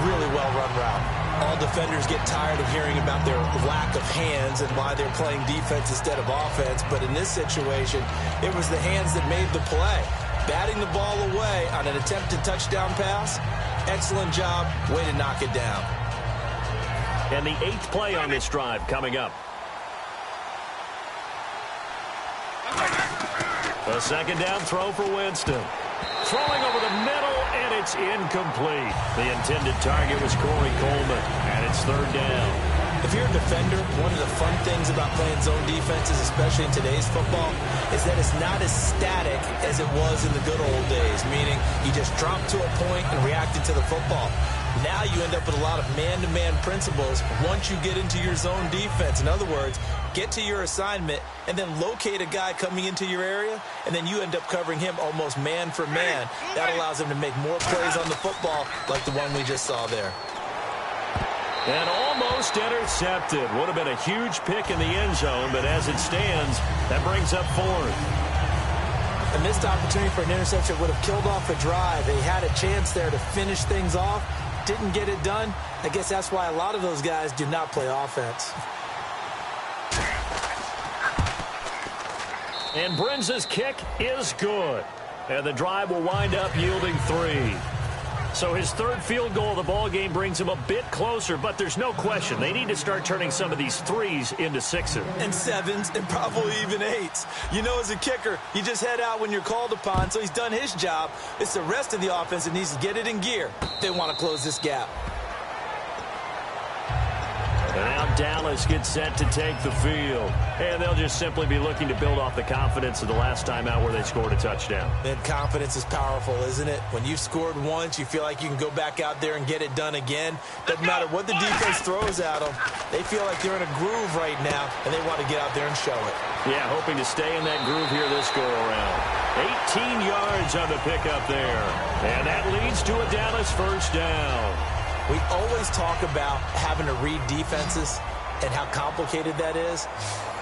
Really well-run route. All defenders get tired of hearing about their lack of hands and why they're playing defense instead of offense. But in this situation, it was the hands that made the play. Batting the ball away on an attempted touchdown pass. Excellent job. Way to knock it down. And the 8th play on this drive coming up. A 2nd down throw for Winston. Throwing over the middle, and it's incomplete. The intended target was Corey Coleman, and it's 3rd down. If you're a defender, one of the fun things about playing zone defenses, especially in today's football, is that it's not as static as it was in the good old days, meaning you just dropped to a point and reacted to the football. Now you end up with a lot of man-to-man principles once you get into your zone defense. In other words, get to your assignment and then locate a guy coming into your area, and then you end up covering him almost man for man. That allows him to make more plays on the football like the one we just saw there. And almost intercepted. Would have been a huge pick in the end zone, but as it stands, that brings up 4th. A missed opportunity for an interception would have killed off a drive. They had a chance there to finish things off. Didn't get it done. I guess that's why a lot of those guys do not play offense. And Brenza's kick is good. And the drive will wind up yielding 3. So his 3rd field goal of the ball game brings him a bit closer, but there's no question they need to start turning some of these 3s into 6s. And 7s and probably even 8s. You know, as a kicker, you just head out when you're called upon, so he's done his job. It's the rest of the offense that needs to get it in gear. They want to close this gap. And now Dallas gets set to take the field. And they'll just simply be looking to build off the confidence of the last time out where they scored a touchdown. And confidence is powerful, isn't it? When you've scored once, you feel like you can go back out there and get it done again. Doesn't matter what the defense throws at them. They feel like they're in a groove right now, and they want to get out there and show it. Yeah, hoping to stay in that groove here this go-around. 18 yards on the pickup there. And that leads to a Dallas 1st down. We always talk about having to read defenses and how complicated that is.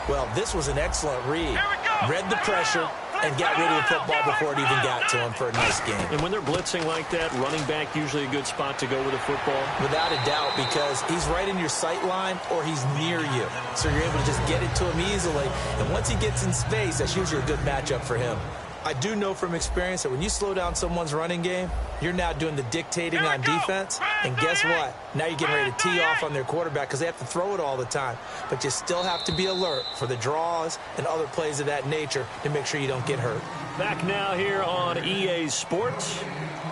Well, this was an excellent read. Read the pressure, and got rid of the football before it even got to him for a nice game. And when they're blitzing like that, running back usually a good spot to go with a football? Without a doubt, because he's right in your sight line or he's near you. So you're able to just get it to him easily. And once he gets in space, that's usually a good matchup for him. I do know from experience that when you slow down someone's running game, you're now doing the dictating on defense. And guess what? Now you're getting ready to tee off on their quarterback because they have to throw it all the time. But you still have to be alert for the draws and other plays of that nature to make sure you don't get hurt. Back now here on EA Sports.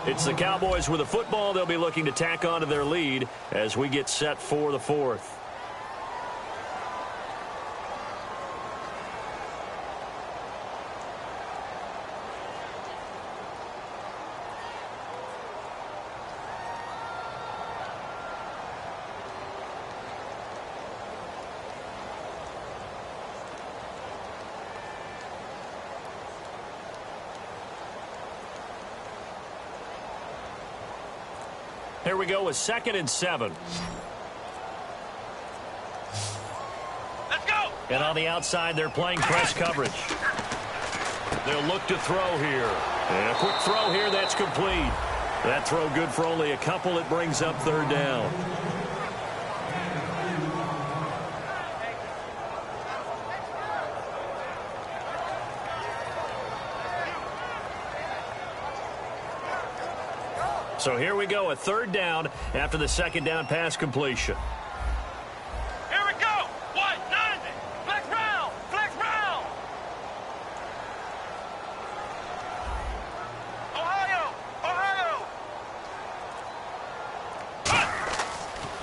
It's the Cowboys with a football. They'll be looking to tack on to their lead as we get set for the fourth. Here we go with 2nd and 7. Let's go. And on the outside, they're playing press coverage. They'll look to throw here. And a quick throw here, that's complete. That throw good for only a couple. It brings up 3rd down. So here we go, a 3rd down after the 2nd down pass completion. Here we go. 190. Flex round. Flex round. Ohio. Ohio.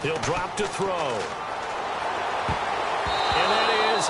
He'll drop to throw. And that is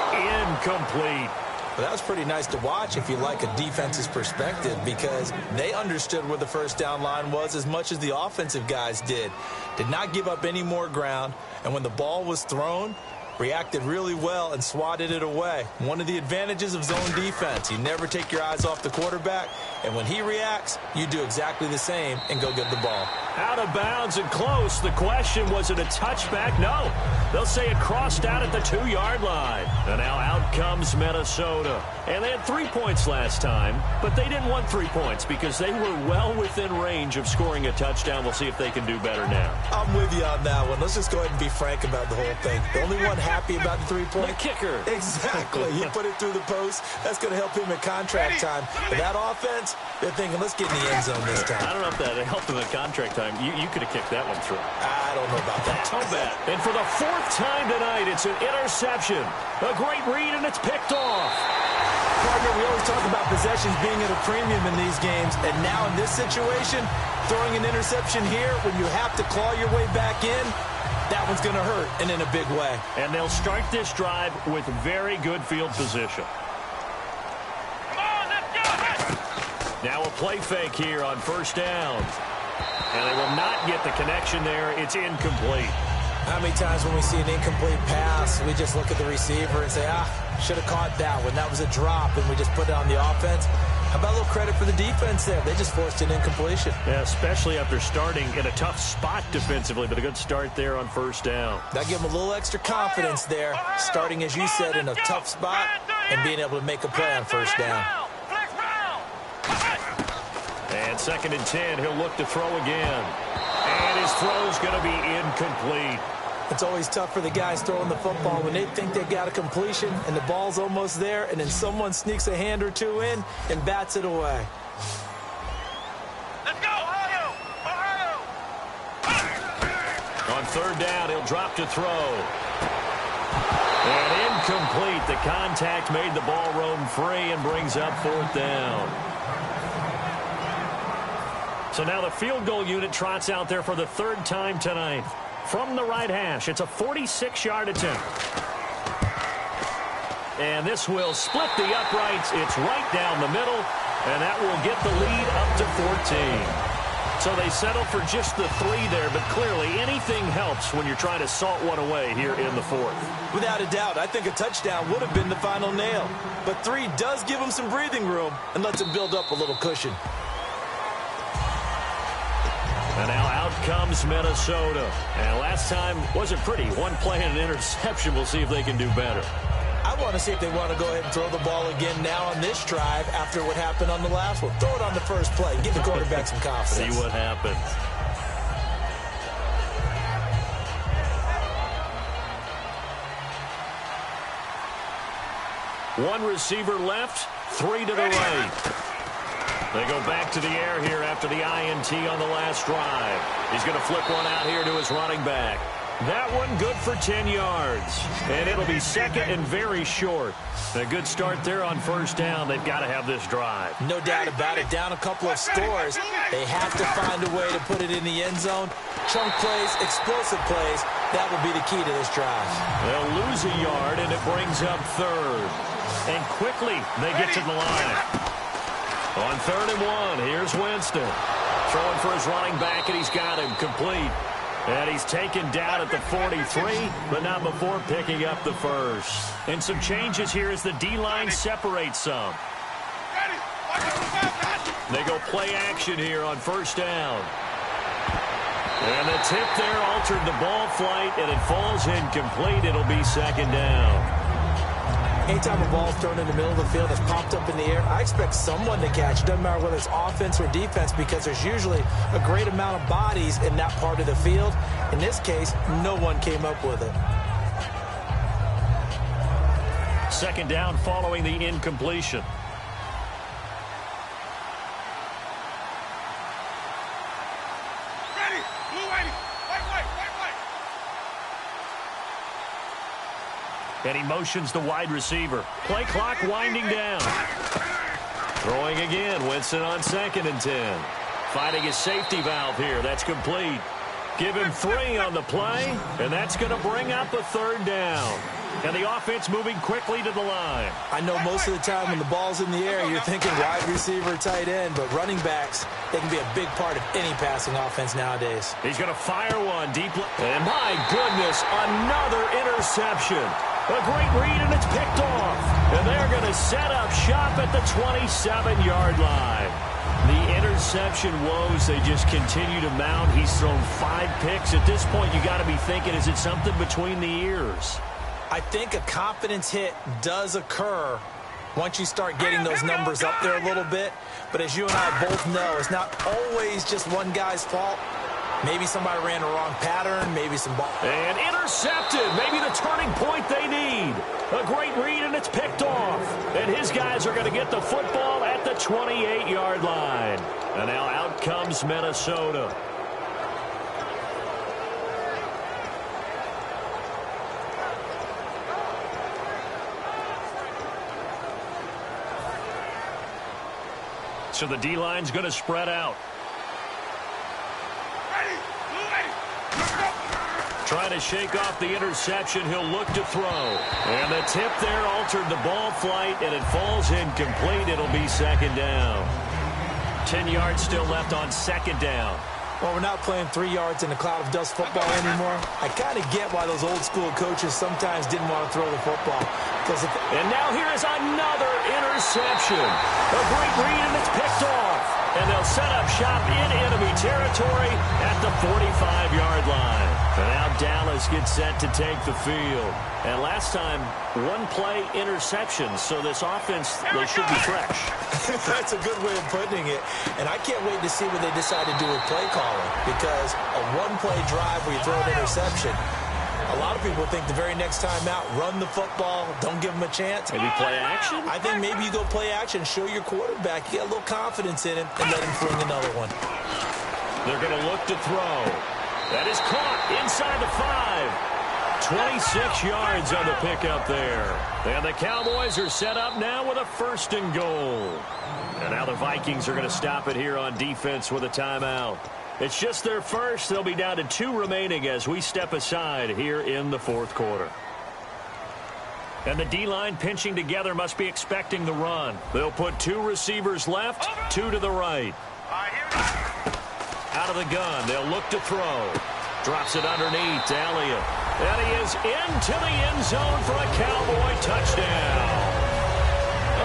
incomplete. Well, that was pretty nice to watch if you like a defense's perspective because they understood where the 1st down line was as much as the offensive guys did. Did not give up any more ground, and when the ball was thrown, reacted really well and swatted it away. One of the advantages of zone defense, you never take your eyes off the quarterback, and when he reacts, you do exactly the same and go get the ball. Out of bounds and close. The question, was it a touchback? No. They'll say it crossed out at the 2-yard line. And now out comes Minnesota. And they had 3 points last time, but they didn't want 3 points because they were well within range of scoring a touchdown. We'll see if they can do better now. I'm with you on that one. Let's just go ahead and be frank about the whole thing. The only one happy about the 3-point? The kicker. Exactly. He put it through the post. That's going to help him in contract time. But that offense, they're thinking, let's get in the end zone this time. I don't know if that helped him in contract time. You could have kicked that one through. I don't know about that. How bad. And for the 4th time tonight, it's an interception. A great read, and it's picked off. Partner, we always talk about possessions being at a premium in these games, and now in this situation, throwing an interception here when you have to claw your way back in, that one's going to hurt, and in a big way. And they'll start this drive with very good field position. Come on, let's go. Now a play fake here on 1st down. And they will not get the connection there. It's incomplete. How many times when we see an incomplete pass, we just look at the receiver and say, should have caught that one. That was a drop, and we just put it on the offense. How about a little credit for the defense there? They just forced an incompletion. Yeah, especially after starting in a tough spot defensively, but a good start there on 1st down. That give them a little extra confidence there, starting, as you said, in a tough spot and being able to make a play on 1st down. And 2nd and 10, he'll look to throw again. And his throw's going to be incomplete. It's always tough for the guys throwing the football when they think they've got a completion and the ball's almost there, and then someone sneaks a hand or two in and bats it away. Let's go, Ohio! Ohio! On 3rd down, he'll drop to throw. And incomplete. The contact made the ball roam free and brings up 4th down. So now the field goal unit trots out there for the 3rd time tonight. From the right hash, it's a 46-yard attempt. And this will split the uprights. It's right down the middle, and that will get the lead up to 14. So they settle for just the 3 there, but clearly anything helps when you're trying to salt one away here in the 4th. Without a doubt, I think a touchdown would have been the final nail. But 3 does give them some breathing room and lets them build up a little cushion. And now out comes Minnesota. And last time wasn't pretty. One play and an interception. We'll see if they can do better. I want to see if they want to go ahead and throw the ball again now on this drive after what happened on the last one. Throw it on the first play. Give the quarterback some confidence. See what happens. One receiver left, 3 to the right. They go back to the air here after the INT on the last drive. He's going to flip one out here to his running back. That one good for 10 yards. And it'll be second and very short. A good start there on first down. They've got to have this drive. No doubt about it. Down a couple of scores. They have to find a way to put it in the end zone. Chunk plays, explosive plays. That will be the key to this drive. They'll lose a yard, and it brings up third. And quickly, they get to the line. On 3rd and 1, here's Winston. Throwing for his running back, and he's got him complete. And he's taken down at the 43, but not before picking up the first. And some changes here as the D-line separates some. They go play action here on first down. And the tip there altered the ball flight, and it falls incomplete. It'll be second down. Anytime a ball's thrown in the middle of the field that's popped up in the air, I expect someone to catch. It doesn't matter whether it's offense or defense, because there's usually a great amount of bodies in that part of the field. In this case, no one came up with it. Second down following the incompletion. And he motions the wide receiver. Play clock winding down. Throwing again. Winston on 2nd and 10. Finding his safety valve here. That's complete. Give him 3 on the play, and that's going to bring up a 3rd down. And the offense moving quickly to the line. I know most of the time when the ball's in the air, you're thinking wide receiver, tight end, but running backs, they can be a big part of any passing offense nowadays. He's going to fire one deep. And my goodness, another interception. A great read, and it's picked off. And they're going to set up shop at the 27-yard line. The interception woes, they just continue to mount. He's thrown 5 picks. At this point, you got to be thinking, is it something between the ears? I think a confidence hit does occur once you start getting those numbers up there a little bit. But as you and I both know, it's not always just one guy's fault. Maybe somebody ran the wrong pattern, maybe some ball. And intercepted. Maybe the turning point they need. A great read, and it's picked off. And his guys are going to get the football at the 28-yard line. And now out comes Minnesota. So the D-line's going to spread out. Trying to shake off the interception. He'll look to throw. And the tip there altered the ball flight, and it falls incomplete. It'll be second down. 10 yards still left on second down. Well, we're not playing 3 yards in a cloud of dust football anymore. I kind of get why those old school coaches sometimes didn't want to throw the football. And now here is another interception. A great read, and it's picked off. And they'll set up shop in enemy territory at the 45-yard line. And now Dallas gets set to take the field. And last time, 1-play interception. So this offense, they should be fresh. That's a good way of putting it. And I can't wait to see what they decide to do with play calling. Because a 1-play drive where you throw an interception, a lot of people think the very next time out, run the football, don't give them a chance. Maybe play action? I think maybe you go play action, show your quarterback, you get a little confidence in him, and let him fling another one. They're going to look to throw. That is caught inside the 5. 26 yards on the pickup there. And the Cowboys are set up now with a 1st and goal. And now the Vikings are going to stop it here on defense with a timeout. It's just their first. They'll be down to 2 remaining as we step aside here in the 4th quarter. And the D-line pinching together must be expecting the run. They'll put 2 receivers left, 2 to the right. Out of the gun, they'll look to throw. Drops it underneath to Elliott. And he is into the end zone for a Cowboy touchdown.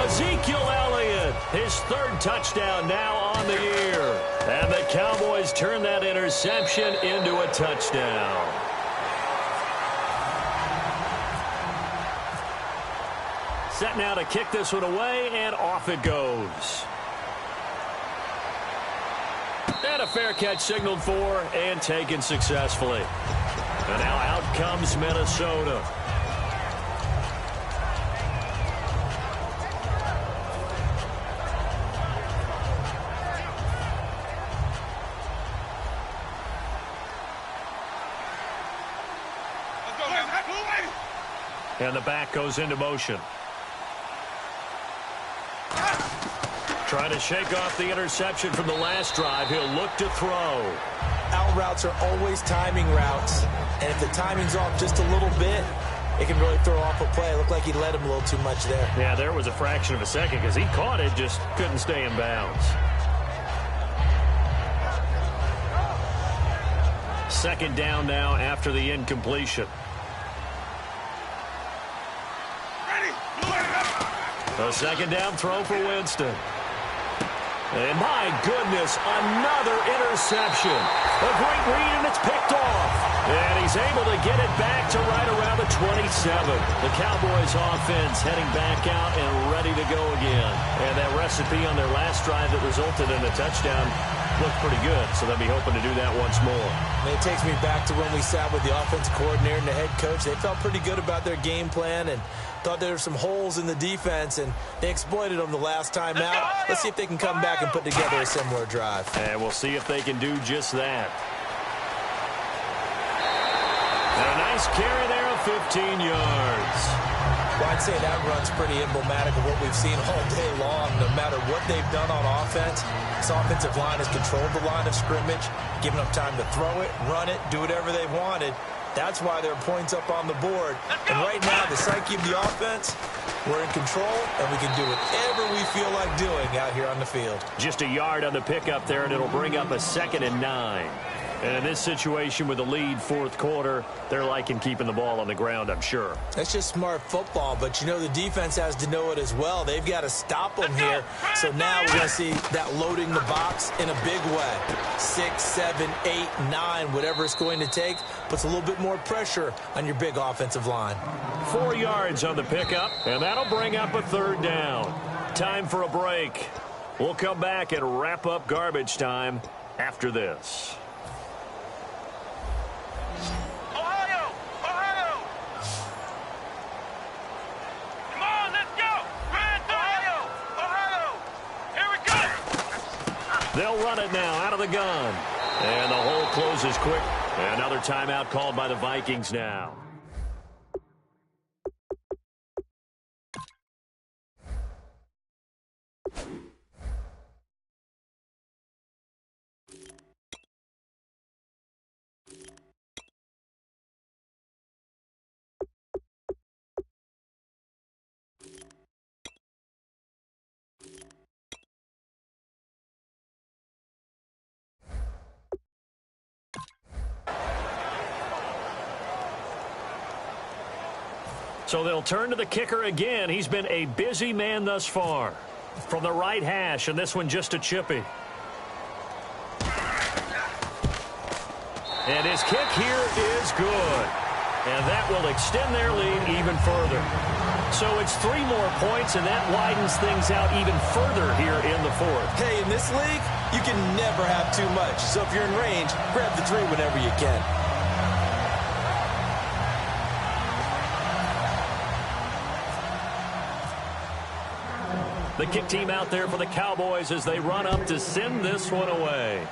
Ezekiel Elliott, his 3rd touchdown now on the year. And the Cowboys turn that interception into a touchdown. Set now to kick this one away, and off it goes. And a fair catch signaled for and taken successfully. And now out comes Minnesota. And the back goes into motion. Trying to shake off the interception from the last drive. He'll look to throw. Out routes are always timing routes. And if the timing's off just a little bit, it can really throw off a play. It looked like he let him a little too much there. Yeah, there was a fraction of a second because he caught it, just couldn't stay in bounds. Second down now after the incompletion. A second down throw for Winston. And my goodness, another interception. A great read, and it's picked off. And he's able to get it back to right around the 27. The Cowboys offense heading back out and ready to go again. And that recipe on their last drive that resulted in a touchdown looked pretty good, so they'll be hoping to do that once more. And it takes me back to when we sat with the offensive coordinator and the head coach. They felt pretty good about their game plan and thought there were some holes in the defense, and they exploited them the last time out. Let's see if they can come back and put together a similar drive. And we'll see if they can do just that. And a nice carry there of 15 yards. Well, I'd say that run's pretty emblematic of what we've seen all day long. No matter what they've done on offense, this offensive line has controlled the line of scrimmage, given them time to throw it, run it, do whatever they wanted. That's why there are points up on the board. And right now, the psyche of the offense, we're in control, and we can do whatever we feel like doing out here on the field. Just a yard on the pickup there, and it'll bring up a 2nd and 9. And in this situation with the lead fourth quarter, they're liking keeping the ball on the ground, I'm sure. That's just smart football, but you know the defense has to know it as well. They've got to stop them here. So now we're going to see that loading the box in a big way. 6, 7, 8, 9, whatever it's going to take, puts a little bit more pressure on your big offensive line. 4 yards on the pickup, and that'll bring up a 3rd down. Time for a break. We'll come back and wrap up garbage time after this. They'll run it now out of the gun. And the hole closes quick. Another timeout called by the Vikings now. So they'll turn to the kicker again. He's been a busy man thus far. From the right hash, and this one just a chippy. And his kick here is good. And that will extend their lead even further. So it's 3 more points, and that widens things out even further here in the fourth. Hey, in this league, you can never have too much. So if you're in range, grab the 3 whenever you can. The kick team out there for the Cowboys as they run up to send this one away.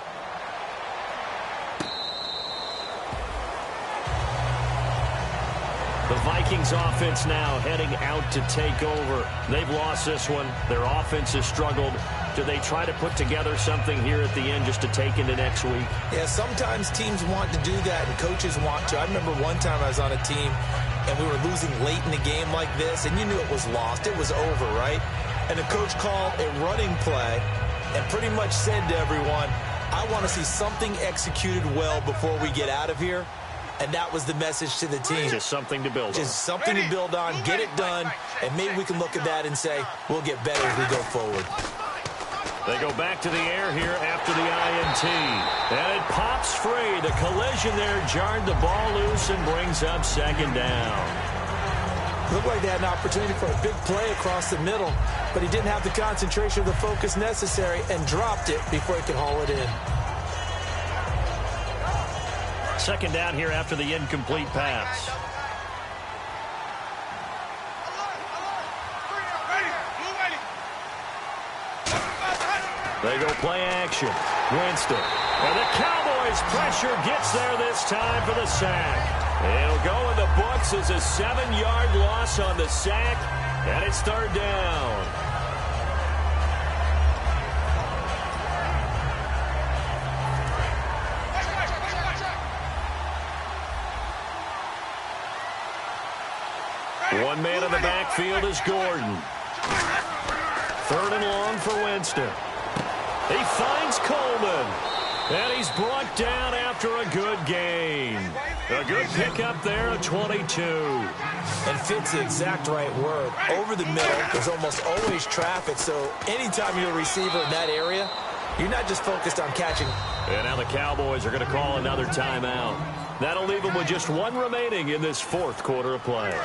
The Vikings offense now heading out to take over. They've lost this one. Their offense has struggled. Do they try to put together something here at the end just to take into next week? Yeah, sometimes teams want to do that and coaches want to. I remember one time I was on a team and we were losing late in the game like this, and you knew it was lost. It was over, right? And the coach called a running play and pretty much said to everyone, I want to see something executed well before we get out of here. And that was the message to the team. Just something to build on. Just something to build on, get it done, and maybe we can look at that and say, we'll get better as we go forward. They go back to the air here after the INT. And it pops free. The collision there jarred the ball loose and brings up 2nd down. Looked like they had an opportunity for a big play across the middle, but he didn't have the concentration or the focus necessary and dropped it before he could haul it in. Second down here after the incomplete pass. They go play action. Winston. And the Cowboys pressure gets there this time for the sack. It'll go in the books as a 7-yard loss on the sack, and it's third down. One man in the backfield is Gordon. Third and long for Winston. He finds Coleman. And he's brought down after a good gain. A good pickup there at 22. And fits the exact right word. Over the middle, there's almost always traffic, so anytime you're a receiver in that area, you're not just focused on catching. And now the Cowboys are going to call another timeout. That'll leave them with just one remaining in this fourth quarter of play.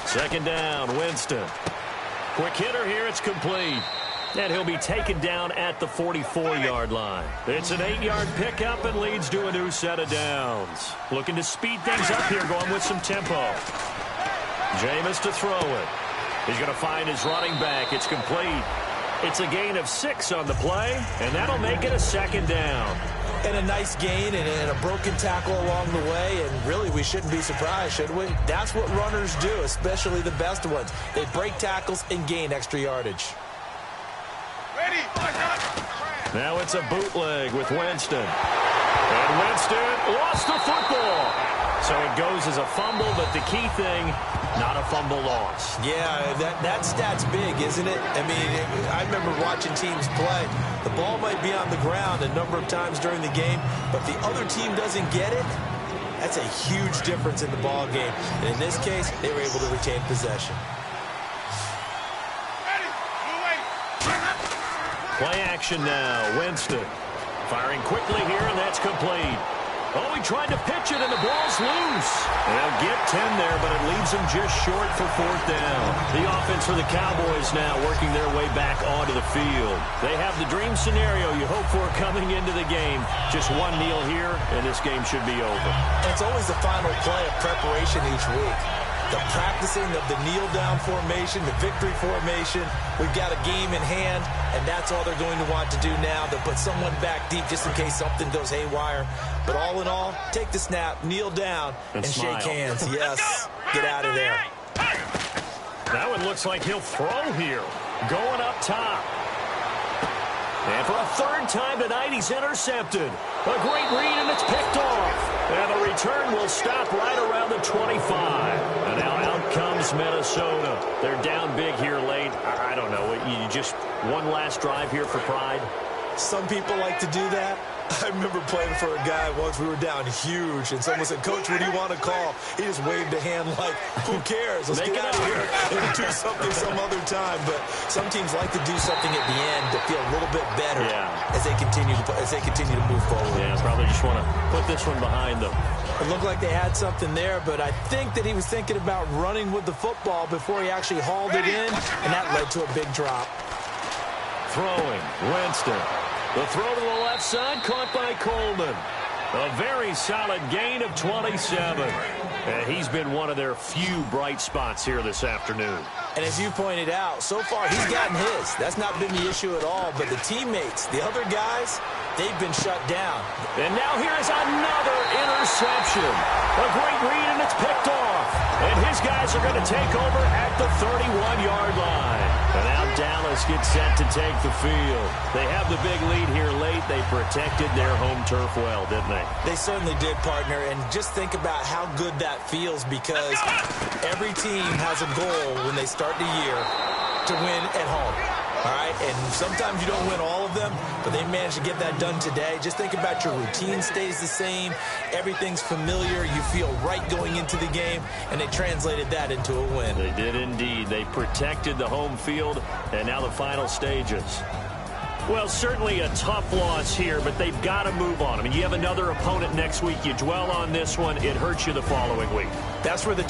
Second down, Winston. Quick hitter here, it's complete. And he'll be taken down at the 44-yard line. It's an 8-yard pickup and leads to a new set of downs. Looking to speed things up here, going with some tempo. Jameis to throw it. He's going to find his running back. It's complete. It's a gain of 6 on the play, and that'll make it a second down. And a nice gain and a broken tackle along the way, and really we shouldn't be surprised, should we? That's what runners do, especially the best ones. They break tackles and gain extra yardage. Ready. Now it's a bootleg with Winston. And Winston lost the football. So it goes as a fumble, but the key thing, not a fumble loss. Yeah, that stat's big, isn't it? I mean, I remember watching teams play. The ball might be on the ground a number of times during the game, but if the other team doesn't get it, that's a huge difference in the ball game. And in this case, they were able to retain possession. Play action now. Winston firing quickly here, and that's complete. Oh, he tried to pitch it, and the ball's loose. They'll get 10 there, but it leaves them just short for fourth down. The offense for the Cowboys now working their way back onto the field. They have the dream scenario you hope for coming into the game. Just one kneel here, and this game should be over. And it's always the final play of preparation each week. The practicing of the kneel-down formation, the victory formation. We've got a game in hand, and that's all they're going to want to do now. They'll put someone back deep just in case something goes haywire. But all in all, take the snap, kneel down, and shake hands. Yes, get out of there. That one looks like he'll throw here. Going up top. And for a third time tonight, he's intercepted. A great read, and it's picked off. And the return will stop right around the 25. And now out comes Minnesota. They're down big here late. I don't know. You just one last drive here for pride. Some people like to do that. I remember playing for a guy once. We were down huge, and someone said, "Coach, what do you want to call?" He just waved a hand like, "Who cares? Let's get out of here and do something some other time." But some teams like to do something at the end to feel a little bit better as they continue to move forward. Yeah, probably just want to put this one behind them. It looked like they had something there, but I think that he was thinking about running with the football before he actually hauled it in, and that led to a big drop. Throwing, Winston. The throw to the left side, caught by Coleman. A very solid gain of 27. And he's been one of their few bright spots here this afternoon. And as you pointed out, so far he's gotten his. That's not been the issue at all. But the teammates, the other guys, they've been shut down. And now here's another interception. A great read, and it's picked off. And his guys are going to take over at the 31-yard line. And now Dallas gets set to take the field. They have the big lead here late. They protected their home turf well, didn't they? They certainly did, partner. And just think about how good that feels, because every team has a goal when they start the year to win at home. All right, and sometimes you don't win all of them, but they managed to get that done today. Just think about your routine stays the same. Everything's familiar. You feel right going into the game, and they translated that into a win. They did indeed. They protected the home field, and now the final stages. Well, certainly a tough loss here, but they've got to move on. I mean, you have another opponent next week. You dwell on this one, it hurts you the following week. That's where the